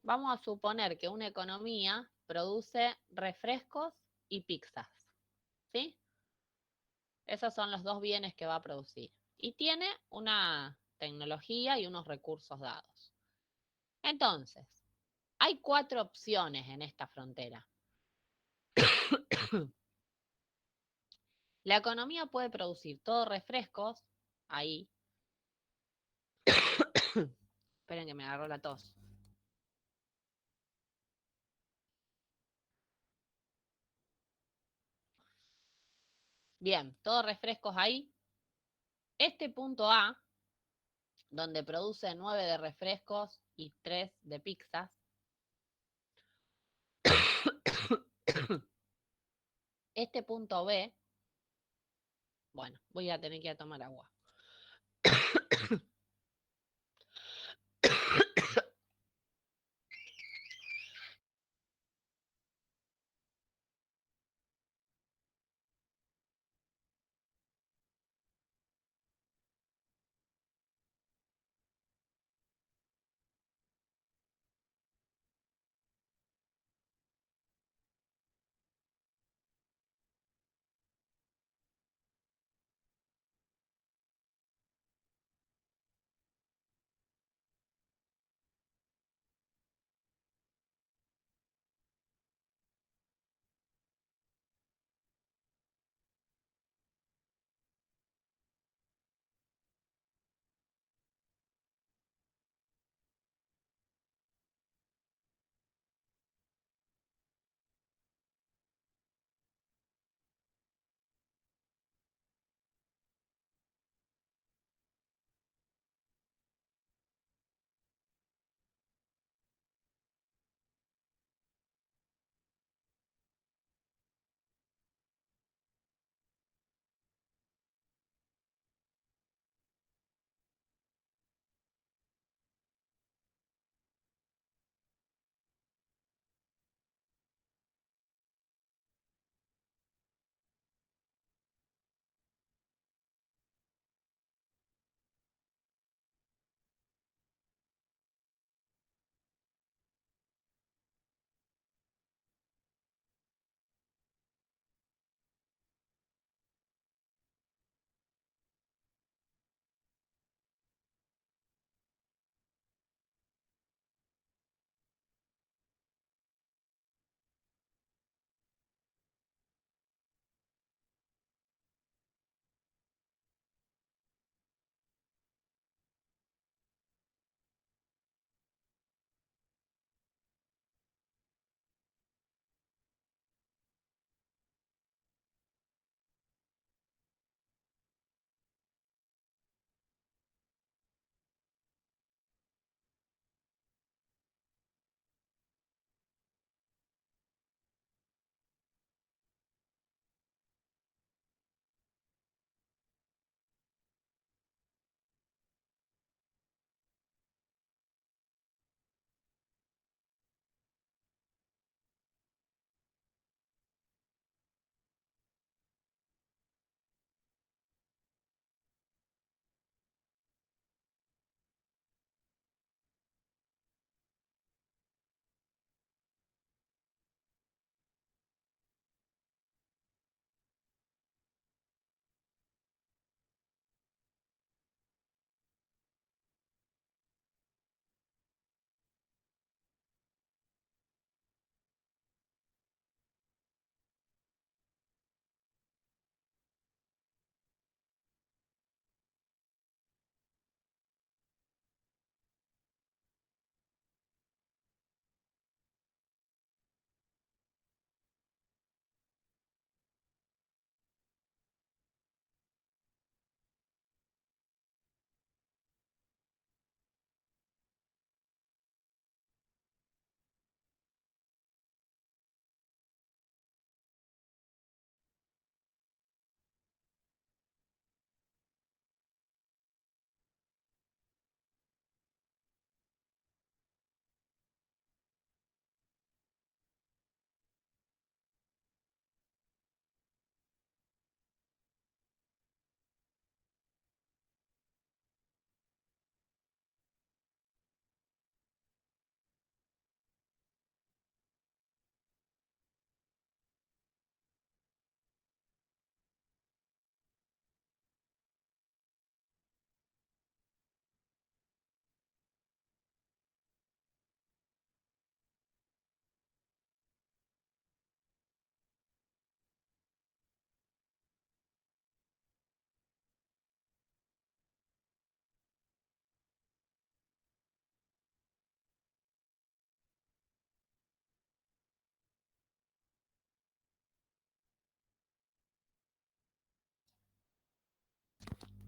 [SPEAKER 1] vamos a suponer que una economía produce refrescos y pizzas, ¿sí? Esos son los dos bienes que va a producir. Y tiene una tecnología y unos recursos dados. Entonces, hay 4 opciones en esta frontera. La economía puede producir todos refrescos, ahí. Esperen que me agarró la tos. Bien, todos refrescos ahí. Este punto A, donde produce 9 de refrescos y 3 de pizzas. Este punto B, bueno, voy a tener que ir a tomar agua.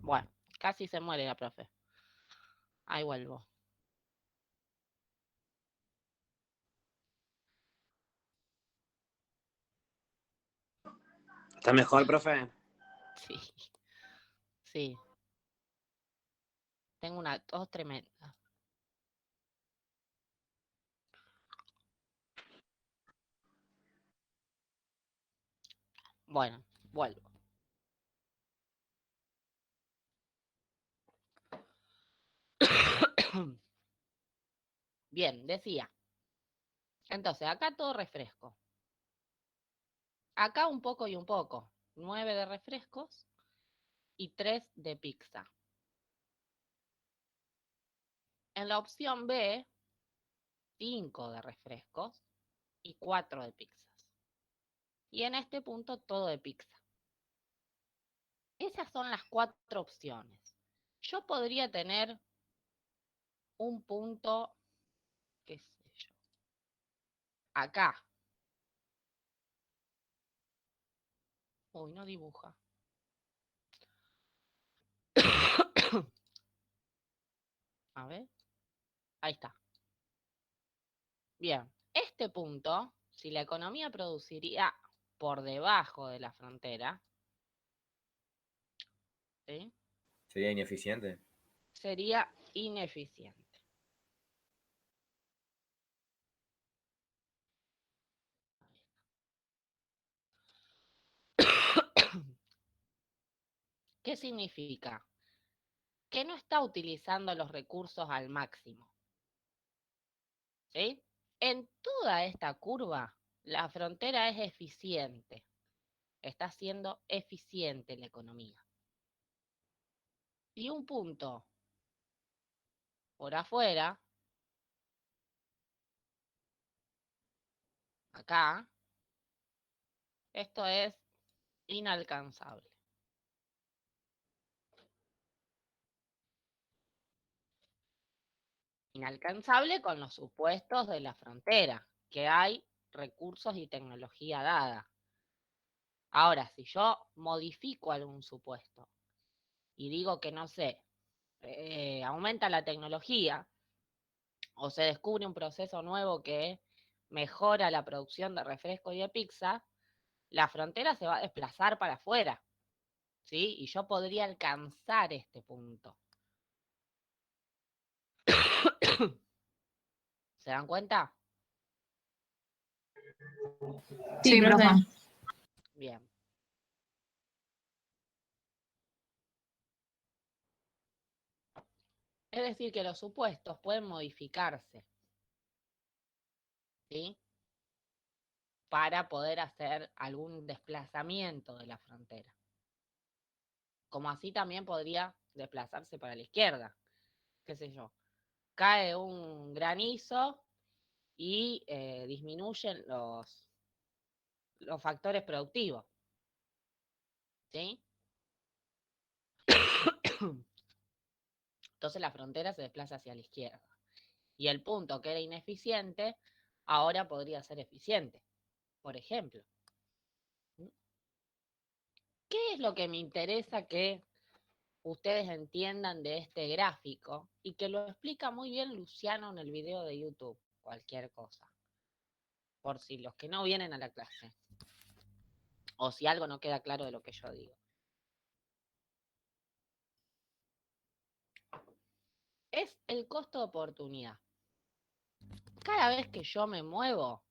[SPEAKER 1] Bueno, casi se muere la profe. Ahí vuelvo.
[SPEAKER 6] ¿Está mejor, profe?
[SPEAKER 1] Sí. Sí. Tengo una tos tremenda. Bueno, vuelvo. Bien, decía. Entonces, acá todo refresco. Acá un poco y un poco. 9 de refrescos y 3 de pizza. En la opción B, 5 de refrescos y 4 de pizzas. Y en este punto todo de pizza. Esas son las 4 opciones. Yo podría tener un punto, qué sé yo, acá. Uy, no dibuja. A ver. Ahí está. Bien. Este punto, si la economía produciría por debajo de la frontera, ¿sí?
[SPEAKER 2] ¿Sería ineficiente?
[SPEAKER 1] Sería ineficiente. ¿Qué significa? Que no está utilizando los recursos al máximo. ¿Sí? En toda esta curva, la frontera es eficiente. Está siendo eficiente la economía. Y un punto por afuera, acá, esto es inalcanzable. Inalcanzable con los supuestos de la frontera, que hay recursos y tecnología dada. Ahora, si yo modifico algún supuesto y digo que, no sé, aumenta la tecnología o se descubre un proceso nuevo que mejora la producción de refresco y de pizza, la frontera se va a desplazar para afuera, ¿sí? Y yo podría alcanzar este punto. ¿Se dan cuenta?
[SPEAKER 3] Sí, profe.
[SPEAKER 1] Bien. Es decir, que los supuestos pueden modificarse, ¿sí? Para poder hacer algún desplazamiento de la frontera. Como así también podría desplazarse para la izquierda. Qué sé yo. Cae un granizo y disminuyen los factores productivos. ¿Sí? Entonces la frontera se desplaza hacia la izquierda. Y el punto que era ineficiente, ahora podría ser eficiente, por ejemplo. ¿Qué es lo que me interesa que ustedes entiendan de este gráfico? Y que lo explica muy bien Luciano en el video de YouTube, cualquier cosa. Por si los que no vienen a la clase. O si algo no queda claro de lo que yo digo. Es el costo de oportunidad. Cada vez que yo me muevo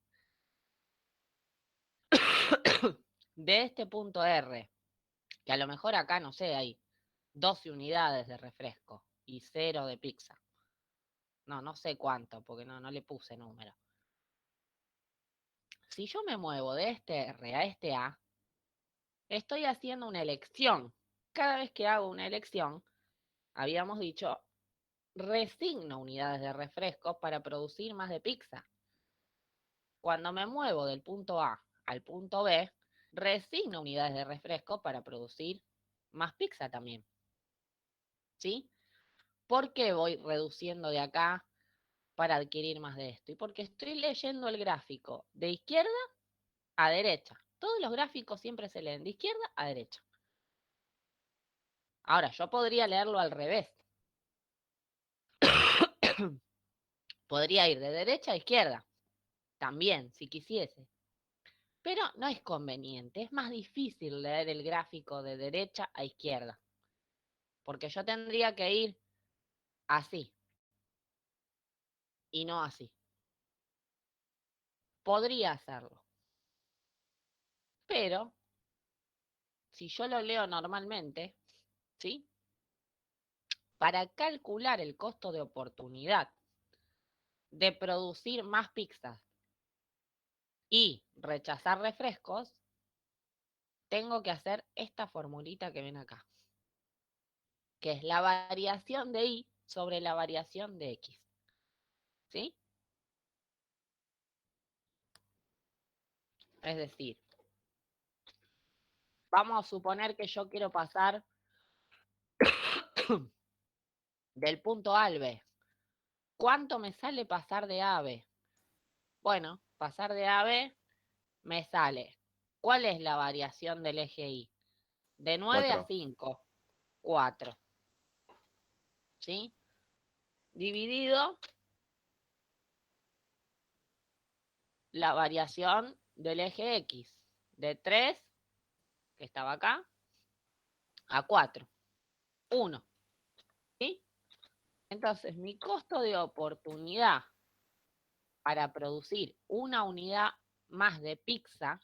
[SPEAKER 1] de este punto R, que a lo mejor acá, no sé, hay 12 unidades de refresco y 0 de pizza. No sé cuánto, porque no le puse número. Si yo me muevo de este R a este A, estoy haciendo una elección. Cada vez que hago una elección, habíamos dicho, resigno unidades de refresco para producir más de pizza. Cuando me muevo del punto A al punto B, resigno unidades de refresco para producir más pizza también. ¿Sí? ¿Por qué voy reduciendo de acá para adquirir más de esto? Y porque estoy leyendo el gráfico de izquierda a derecha. Todos los gráficos siempre se leen de izquierda a derecha. Ahora, yo podría leerlo al revés. Podría ir de derecha a izquierda, también, si quisiese. Pero no es conveniente, es más difícil leer el gráfico de derecha a izquierda. Porque yo tendría que ir así y no así. Podría hacerlo. Pero, si yo lo leo normalmente, ¿sí? Para calcular el costo de oportunidad de producir más pizzas y rechazar refrescos, tengo que hacer esta formulita que ven acá, que es la variación de Y sobre la variación de X. ¿Sí? Es decir, vamos a suponer que yo quiero pasar del punto A al B. ¿Cuánto me sale pasar de A a B? Bueno, pasar de A a B me sale. ¿Cuál es la variación del eje Y? De 9 a 5, 4. ¿Sí? Dividido la variación del eje X. De 3, que estaba acá, a 4. 1. ¿Sí? Entonces, mi costo de oportunidad para producir una unidad más de pizza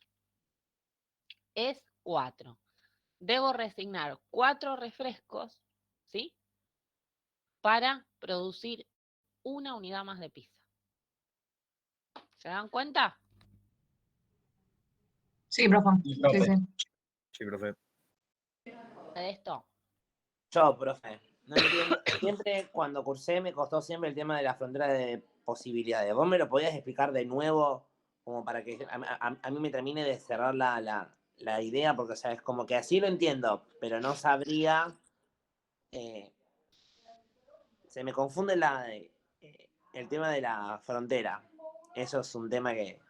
[SPEAKER 1] es 4. Debo resignar 4 refrescos, ¿sí? Para producir una unidad más de pizza. ¿Se dan cuenta?
[SPEAKER 3] Sí, profe.
[SPEAKER 2] Sí,
[SPEAKER 3] Sí,
[SPEAKER 2] profe.
[SPEAKER 3] sí.
[SPEAKER 2] Sí, profe.
[SPEAKER 1] De esto.
[SPEAKER 6] Yo, profe, no entiendo. Siempre cuando cursé me costó siempre el tema de la frontera de posibilidades. ¿Vos me lo podías explicar de nuevo como para que a mí me termine de cerrar la idea? Porque, o sea, es como que así lo entiendo, pero no sabría... se me confunde el tema de la frontera. Eso es un tema que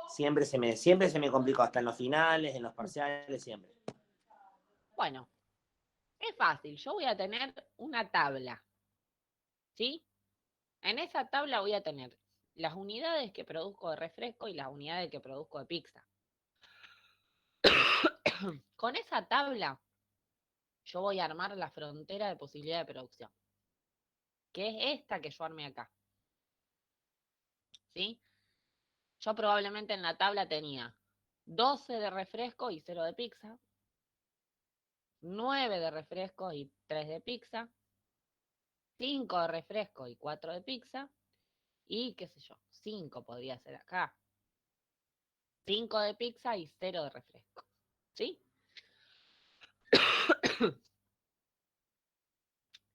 [SPEAKER 6] siempre se me complicó, hasta en los finales, en los parciales, siempre.
[SPEAKER 1] Bueno, es fácil. Yo voy a tener una tabla, ¿sí? En esa tabla voy a tener las unidades que produzco de refresco y las unidades que produzco de pizza. Con esa tabla, yo voy a armar la frontera de posibilidad de producción, que es esta que yo armé acá. ¿Sí? Yo probablemente en la tabla tenía 12 de refresco y 0 de pizza, 9 de refresco y 3 de pizza, 5 de refresco y 4 de pizza, y qué sé yo, 5 podría ser acá. 5 de pizza y 0 de refresco. ¿Sí?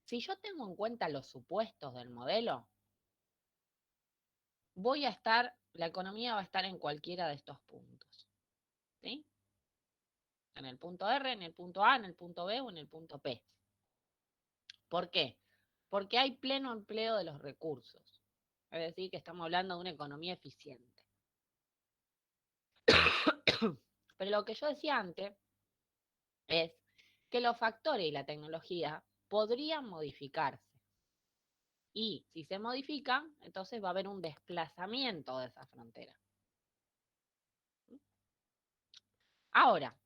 [SPEAKER 1] Si yo tengo en cuenta los supuestos del modelo, la economía va a estar en cualquiera de estos puntos. ¿Sí? En el punto R, en el punto A, en el punto B o en el punto P. ¿Por qué? Porque hay pleno empleo de los recursos. Es decir, que estamos hablando de una economía eficiente. Pero lo que yo decía antes es que los factores y la tecnología podrían modificarse. Y si se modifican, entonces va a haber un desplazamiento de esa frontera. Ahora,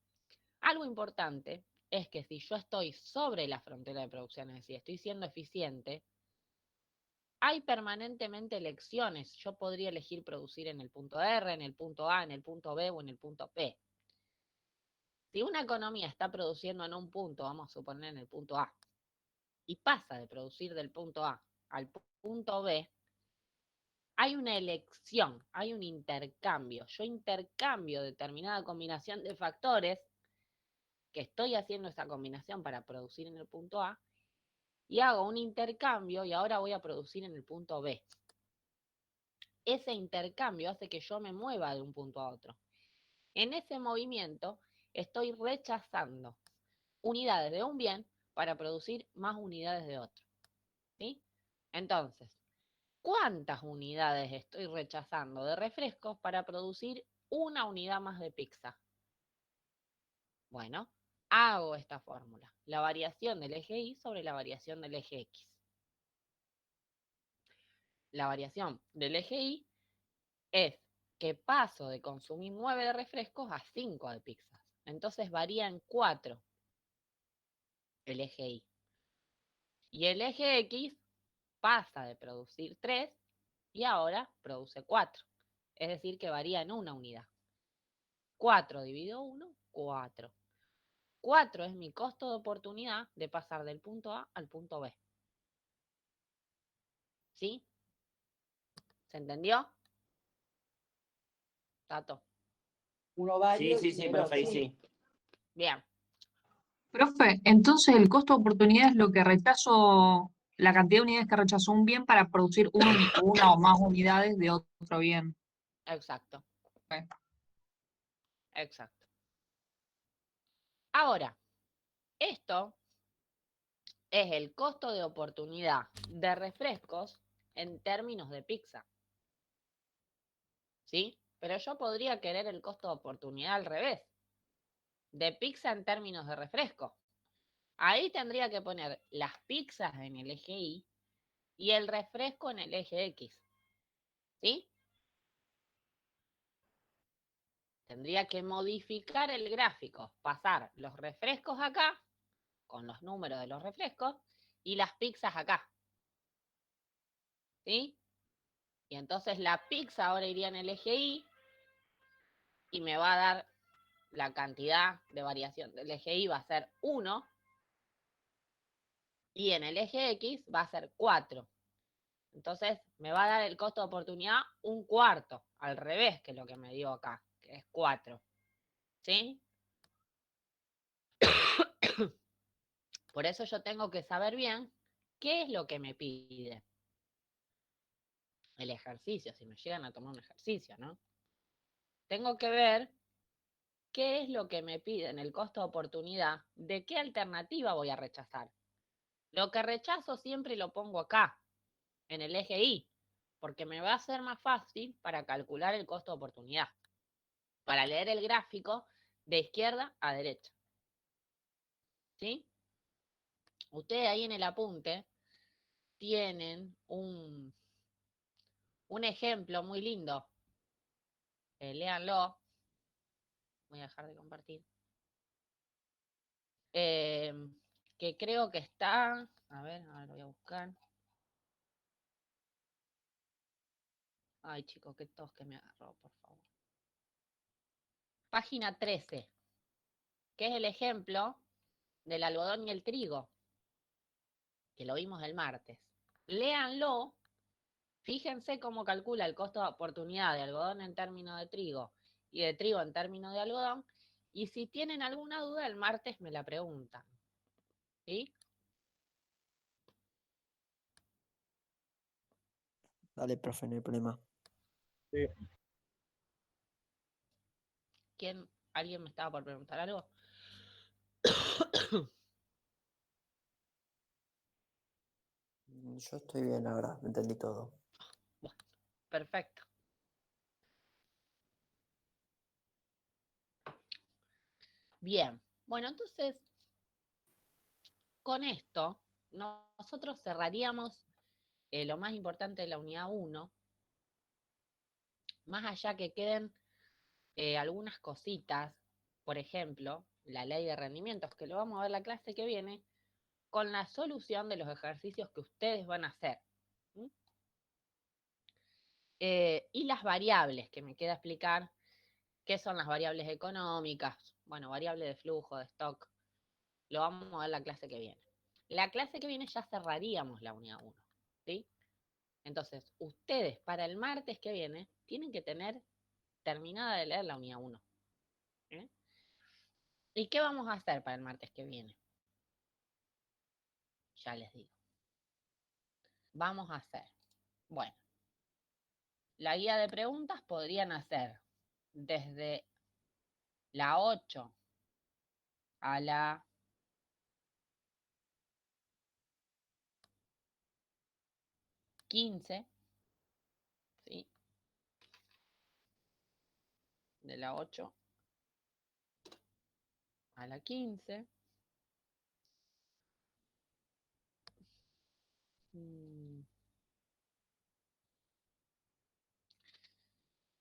[SPEAKER 1] algo importante es que si yo estoy sobre la frontera de producción, es decir, estoy siendo eficiente, hay permanentemente elecciones. Yo podría elegir producir en el punto R, en el punto A, en el punto B o en el punto P. Si una economía está produciendo en un punto, vamos a suponer en el punto A, y pasa de producir del punto A al punto B, hay una elección, hay un intercambio. Yo intercambio determinada combinación de factores, que estoy haciendo esa combinación para producir en el punto A, y hago un intercambio y ahora voy a producir en el punto B. Ese intercambio hace que yo me mueva de un punto a otro. En ese movimiento estoy rechazando unidades de un bien para producir más unidades de otro. ¿Sí? Entonces, ¿cuántas unidades estoy rechazando de refrescos para producir una unidad más de pizza? Bueno, hago esta fórmula. La variación del eje Y sobre la variación del eje X. La variación del eje Y es que paso de consumir 9 de refrescos a 5 de pizzas. Entonces varía en 4 el eje Y. Y el eje X pasa de producir 3 y ahora produce 4. Es decir, que varía en una unidad. 4 dividido 1, 4. 4 es mi costo de oportunidad de pasar del punto A al punto B. ¿Sí? ¿Se entendió? Tato.
[SPEAKER 6] Uno válido sí, profe, ahí sí.
[SPEAKER 1] Bien.
[SPEAKER 3] Profe, entonces el costo de oportunidad es lo que rechazo, la cantidad de unidades que rechazó un bien para producir una o más unidades de otro bien.
[SPEAKER 1] Exacto.
[SPEAKER 3] Ok.
[SPEAKER 1] Exacto. Ahora, esto es el costo de oportunidad de refrescos en términos de pizza. ¿Sí? Pero yo podría querer el costo de oportunidad al revés. De pizza en términos de refresco. Ahí tendría que poner las pizzas en el eje Y y el refresco en el eje X. ¿Sí? Tendría que modificar el gráfico, pasar los refrescos acá, con los números de los refrescos, y las pizzas acá. ¿Sí? Y entonces la pizza ahora iría en el eje Y y me va a dar la cantidad de variación del eje Y va a ser 1 y en el eje X va a ser 4. Entonces me va a dar el costo de oportunidad un cuarto, al revés que lo que me dio acá, que es 4. ¿Sí? Por eso yo tengo que saber bien qué es lo que me pide el ejercicio, si me llegan a tomar un ejercicio, ¿no? Tengo que ver qué es lo que me piden el costo de oportunidad, de qué alternativa voy a rechazar. Lo que rechazo siempre lo pongo acá, en el eje Y, porque me va a ser más fácil para calcular el costo de oportunidad, para leer el gráfico de izquierda a derecha. ¿Sí? Ustedes ahí en el apunte tienen un ejemplo muy lindo. Léanlo. Voy a dejar de compartir. Que creo que está... A ver, lo voy a buscar. Ay, chicos, qué tos que me agarró, por favor. Página 13, que es el ejemplo del algodón y el trigo, que lo vimos el martes. Léanlo, fíjense cómo calcula el costo de oportunidad de algodón en términos de trigo y de trigo en términos de algodón, y si tienen alguna duda, el martes me la preguntan. ¿Sí?
[SPEAKER 7] Dale, profe, no hay problema.
[SPEAKER 11] Sí.
[SPEAKER 1] ¿Alguien me estaba por preguntar algo?
[SPEAKER 7] Yo estoy bien, la verdad, entendí todo.
[SPEAKER 1] Bueno, perfecto. Bien, bueno, entonces, con esto, nosotros cerraríamos lo más importante de la unidad 1, más allá que queden algunas cositas, por ejemplo, la ley de rendimientos, que lo vamos a ver la clase que viene, con la solución de los ejercicios que ustedes van a hacer. Y las variables, que me queda explicar qué son las variables económicas, bueno, variable de flujo, de stock, lo vamos a ver la clase que viene. La clase que viene ya cerraríamos la unidad 1, ¿sí? Entonces, ustedes para el martes que viene tienen que tener terminada de leer la unidad 1. ¿Eh? ¿Y qué vamos a hacer para el martes que viene? Ya les digo. Vamos a hacer, bueno, la guía de preguntas podrían hacer desde la 8 a la 15, ¿sí? De la 8 a la 15.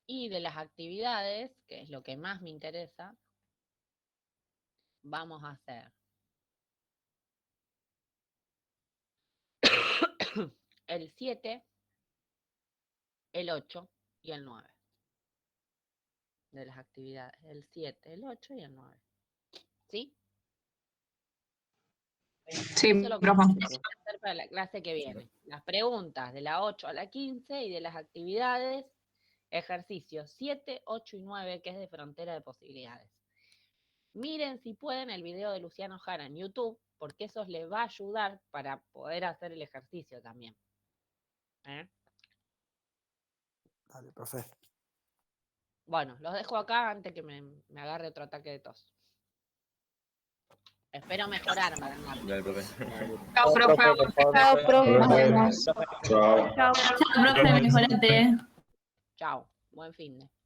[SPEAKER 1] Y de las actividades, que es lo que más me interesa, vamos a hacer el 7, el 8 y el 9. De las actividades, el 7, el 8 y el 9. ¿Sí?
[SPEAKER 3] Sí,
[SPEAKER 1] Eso es lo que
[SPEAKER 3] profe.
[SPEAKER 1] vamos a hacer para la clase que viene. Las preguntas de la 8 a la 15 y de las actividades, ejercicios 7, 8 y 9, que es de frontera de posibilidades. Miren si pueden el video de Luciano Jara en YouTube, porque eso les va a ayudar para poder hacer el ejercicio también.
[SPEAKER 7] Dale, profe.
[SPEAKER 1] Bueno, los dejo acá antes que me agarre otro ataque de tos. Espero mejorar, Bernardo.
[SPEAKER 2] Dale, profe.
[SPEAKER 3] Chao, profe.
[SPEAKER 4] Chao, profe.
[SPEAKER 3] Nos vemos.
[SPEAKER 12] Chao.
[SPEAKER 8] Chao, profe, mejorate.
[SPEAKER 1] Chao, buen fin de.